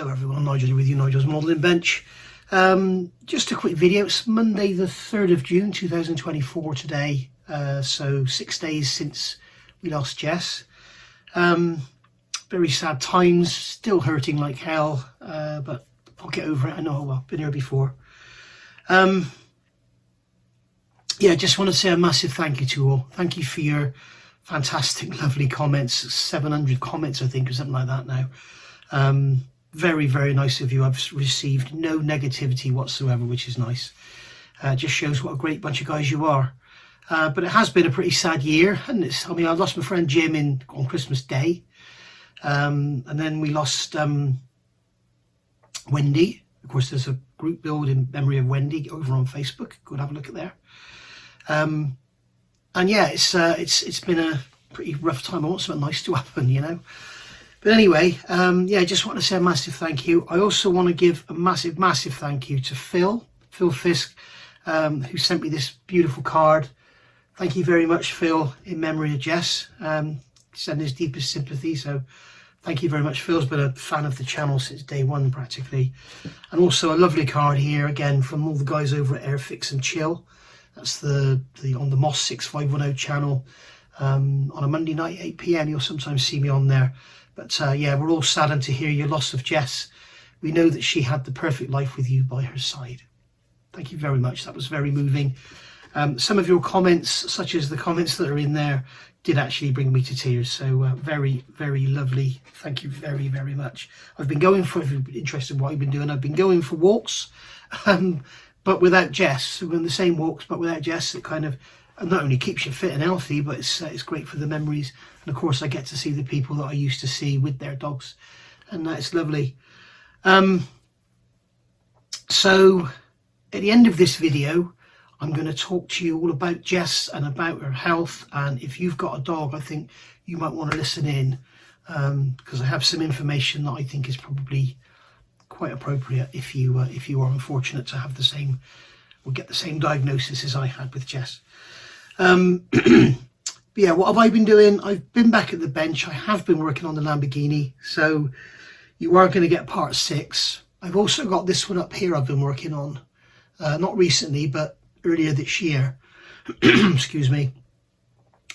Hello everyone, Nigel with you, Nigel's Modelling Bench. Just a quick video. It's Monday the 3rd of June 2024 today, so 6 days since we lost Jess. Very sad times, still hurting like hell, but I'll get over it. I know, well, been here before. Yeah, just want to say a massive thank you to all. Thank you for your fantastic, lovely comments. 700 comments, I think, or something like that now. Very, very nice of you. I've received no negativity whatsoever, which is nice. Just shows what a great bunch of guys you are. But it has been a pretty sad year, and I mean, I lost my friend Jim on Christmas Day, and then we lost Wendy. Of course, there's a group build in memory of Wendy over on Facebook. Go and have a look at there. And yeah, it's been a pretty rough time. I want something nice to happen, you know. But anyway, yeah, I just want to say a massive thank you. I also want to give a massive, massive thank you to Phil Fisk, who sent me this beautiful card. Thank you very much, Phil, in memory of Jess. Send his deepest sympathy. So thank you very much. Phil's been a fan of the channel since day one, practically. And also a lovely card here, again, from all the guys over at Airfix and Chill. That's on the Moss 6510 channel. On a Monday night, 8 PM, you'll sometimes see me on there. But yeah, we're all saddened to hear your loss of Jess. We know that she had the perfect life with you by her side. Thank you very much. That was very moving. Some of your comments, such as the comments that are in there, did actually bring me to tears. So very, very lovely. Thank you very, very much. I've been going for, if you're interested in what I've been doing, I've been going for walks, but without Jess. So we're in the same walks, but without Jess, it kind of not only keeps you fit and healthy, but it's great for the memories. And of course, I get to see the people that I used to see with their dogs, and that's lovely. So at the end of this video, I'm going to talk to you all about Jess and about her health. And if you've got a dog, I think you might want to listen in, because I have some information that I think is probably quite appropriate if you are unfortunate to have the same, or get the same diagnosis as I had with Jess. But yeah, what have I been doing? I've been back at the bench. I have been working on the Lamborghini, so you are going to get part 6. I've also got this one up here I've been working on, not recently, but earlier this year. Excuse me.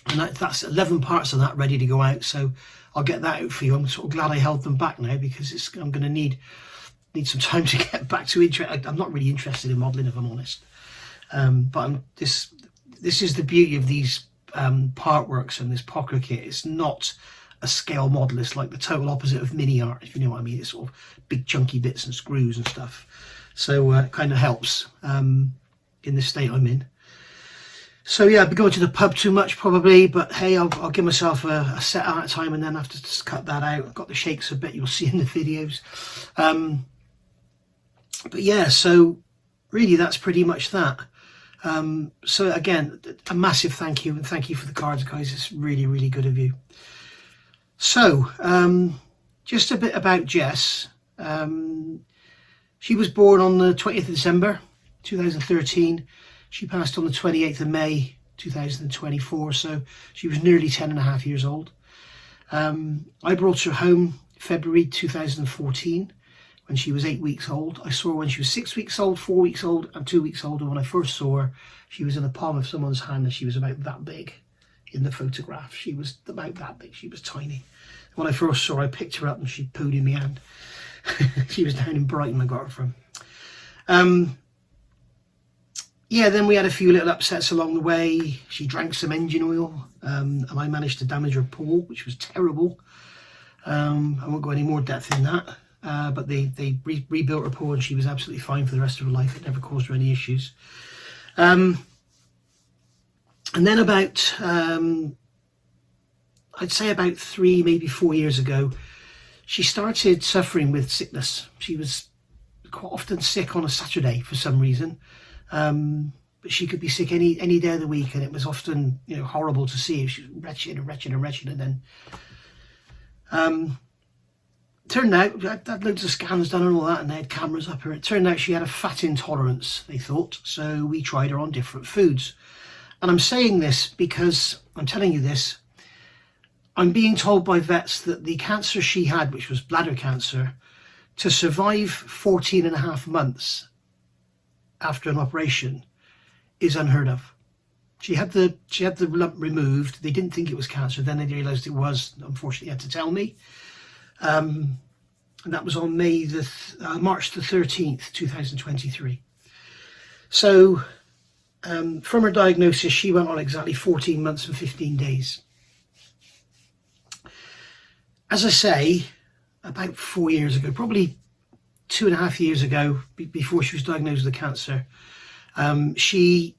And that's 11 parts of that ready to go out, so I'll get that out for you. I'm sort of glad I held them back now, because I'm going to need some time to get back to interest. I'm not really interested in modelling, if I'm honest. But this is the beauty of these part works and this pocket kit. It's not a scale model. It's like the total opposite of mini art, if you know what I mean. It's sort of big chunky bits and screws and stuff. So it kind of helps in the state I'm in. So yeah, I'll be going to the pub too much probably, but hey, I'll give myself a set amount of time and then have to just cut that out. I've got the shakes a bit, you'll see in the videos. But yeah, so really that's pretty much that. So again, a massive thank you, and thank you for the cards, guys. It's really, really good of you. So just a bit about Jess. She was born on the 20th of December 2013. She passed on the 28th of May 2024, so she was nearly 10 and a half years old. I brought her home February 2014 when she was 8 weeks old. I saw her when she was 6 weeks old, 4 weeks old, and 2 weeks old. And when I first saw her, she was in the palm of someone's hand, and she was about that big in the photograph. She was about that big. She was tiny. When I first saw her, I picked her up and she pooed in my hand. She was down in Brighton, I got her from. Yeah, then we had a few little upsets along the way. She drank some engine oil, and I managed to damage her paw, which was terrible. I won't go any more depth in that. But they rebuilt her paw, and she was absolutely fine for the rest of her life. It never caused her any issues. And then about, I'd say about 3, maybe 4 years ago, she started suffering with sickness. She was quite often sick on a Saturday for some reason. But she could be sick any day of the week, and it was often, you know, horrible to see. She was wretched and wretched and wretched, and then turned out, I had loads of scans done and all that, and they had cameras up her. It turned out she had a fat intolerance, they thought, so we tried her on different foods. And I'm saying this because I'm telling you this. I'm being told by vets that the cancer she had, which was bladder cancer, to survive 14 and a half months after an operation is unheard of. She had the lump removed. They didn't think it was cancer. Then they realised it was. Unfortunately, had to tell me. And that was on March the 13th, 2023. So from her diagnosis, she went on exactly 14 months and 15 days. As I say, about 4 years ago, probably 2.5 years ago, before she was diagnosed with cancer, she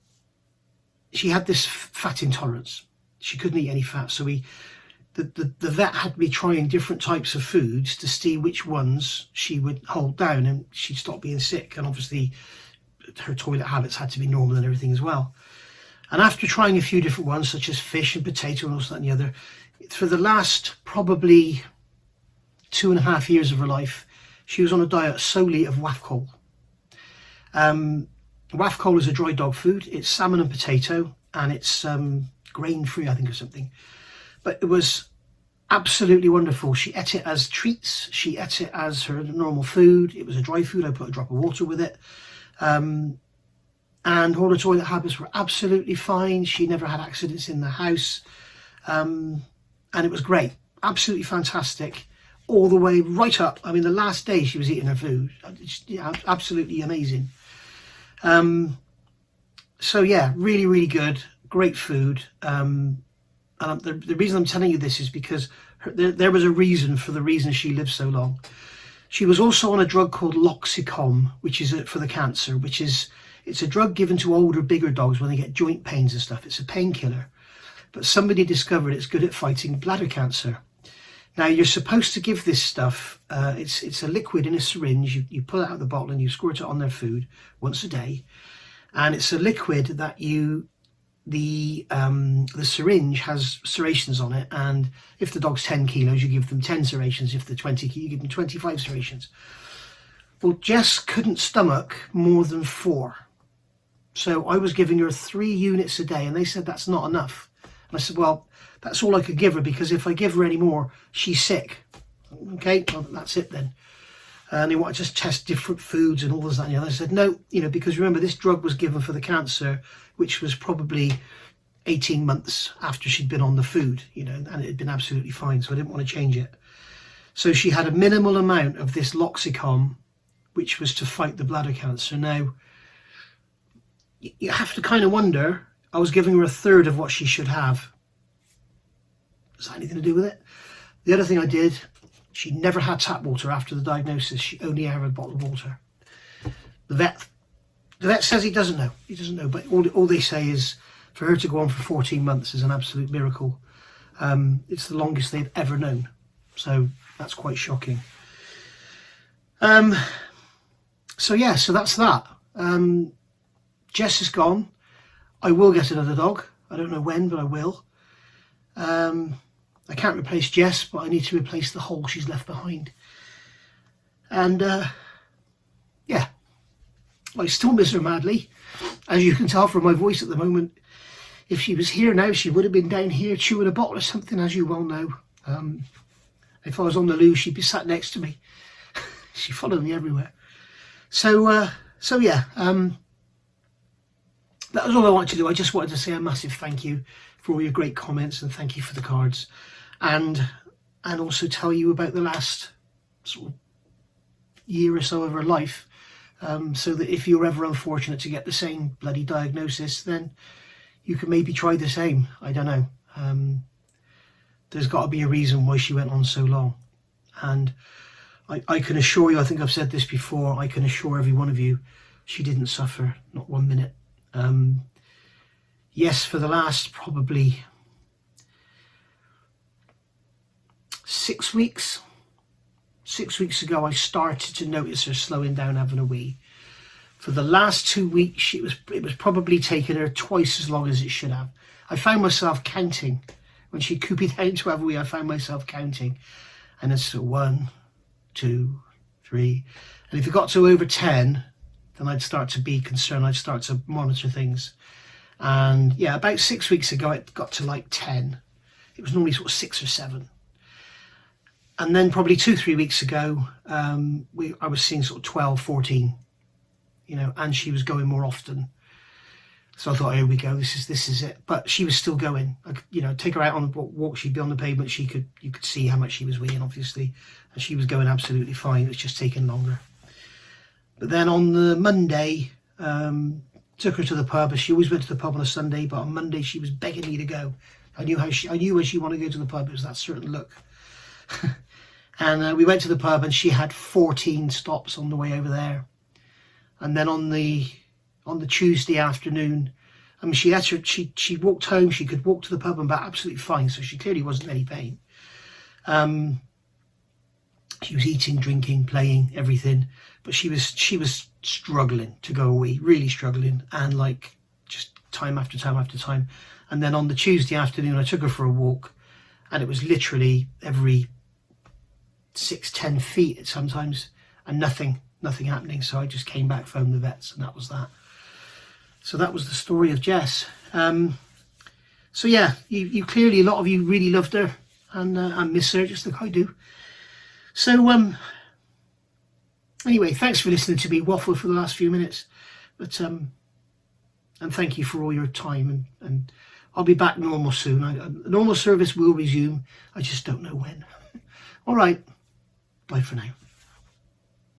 had this fat intolerance. She couldn't eat any fat, so the vet had me trying different types of foods to see which ones she would hold down, and she'd stop being sick. And obviously her toilet habits had to be normal and everything as well. And after trying a few different ones, such as fish and potato and all that and the other, for the last probably 2.5 years of her life, she was on a diet solely of waffle. Waffle is a dry dog food. It's salmon and potato, and it's grain-free, I think, or something. But it was absolutely wonderful. She ate it as treats. She ate it as her normal food. It was a dry food. I put a drop of water with it. And all her toilet habits were absolutely fine. She never had accidents in the house. And it was great. Absolutely fantastic. All the way right up. I mean, the last day she was eating her food. Absolutely amazing. So yeah, really, really good. Great food. And the reason I'm telling you this is because there was a reason for the reason she lived so long. She was also on a drug called Loxicom, which is for the cancer, it's a drug given to older, bigger dogs when they get joint pains and stuff. It's a painkiller. But somebody discovered it's good at fighting bladder cancer. Now, you're supposed to give this stuff, it's a liquid in a syringe. You pull it out of the bottle and you squirt it on their food once a day. And it's a liquid that the syringe has serrations on it. And if the dog's 10 kilos, you give them 10 serrations. If they're 20 kilos, you give them 25 serrations. Well, Jess couldn't stomach more than 4. So I was giving her 3 units a day, and they said that's not enough. And I said, well, that's all I could give her, because if I give her any more, she's sick. Okay, well, that's it then. And they wanted to test different foods and all this, that, and the other. I said, no, because remember, this drug was given for the cancer, which was probably 18 months after she'd been on the food, and it had been absolutely fine. So I didn't want to change it. So she had a minimal amount of this Loxicom, which was to fight the bladder cancer. Now, you have to kind of wonder, I was giving her a third of what she should have. Does that have anything to do with it? The other thing I did, she never had tap water after the diagnosis. She only ever had bottled water. The vet says he doesn't know. He doesn't know, but all they say is for her to go on for 14 months is an absolute miracle. It's the longest they've ever known. So that's quite shocking. So yeah, so that's that. Jess is gone. I will get another dog. I don't know when, but I will. I can't replace Jess, but I need to replace the hole she's left behind. And yeah, I still miss her madly, as you can tell from my voice at the moment. If she was here now, she would have been down here chewing a bottle or something, as you well know. If I was on the loo, she'd be sat next to me. She followed me everywhere. So yeah, that was all I wanted to do. I just wanted to say a massive thank you for all your great comments, and thank you for the cards, and also tell you about the last sort of year or so of her life, so that if you're ever unfortunate to get the same bloody diagnosis, then you can maybe try the same. I don't know. There's got to be a reason why she went on so long, and I can assure you, I think I've said this before, I can assure every one of you, she didn't suffer, not 1 minute. Yes, for the last probably 6 weeks ago, I started to notice her slowing down, having a wee. For the last 2 weeks, it was probably taking her twice as long as it should have. I found myself counting. When she cooped down to have a wee, I found myself counting. And it's 1, 2, 3. And if it got to over 10, then I'd start to be concerned. I'd start to monitor things. And yeah, about 6 weeks ago, it got to like 10. It was normally sort of 6 or 7. And then probably 2-3 weeks ago, I was seeing sort of 12, 14, and she was going more often. So I thought, here we go, this is it. But she was still going. Take her out on a walk, she'd be on the pavement. You could see how much she was weeing, obviously, and she was going absolutely fine. It was just taking longer. But then on the Monday, took her to the pub. She always went to the pub on a Sunday, but on Monday she was begging me to go. I knew when she wanted to go to the pub. It was that certain look. And we went to the pub, and she had 14 stops on the way over there. And then on the Tuesday afternoon, I mean, she walked home. She could walk to the pub and back absolutely fine, so she clearly wasn't in any pain. She was eating, drinking, playing, everything, but she was struggling to go away, really struggling, and like just time after time after time. And then on the Tuesday afternoon, I took her for a walk, and it was literally every 6-10 feet sometimes, and nothing happening. So I just came back, phoned the vets, and that was that. So that was the story of Jess. So yeah, you clearly, a lot of you really loved her and miss her just like I do. So anyway, thanks for listening to me waffle for the last few minutes, but and thank you for all your time, and I'll be back normal soon. Normal service will resume. I just don't know when. All right. Bye for now.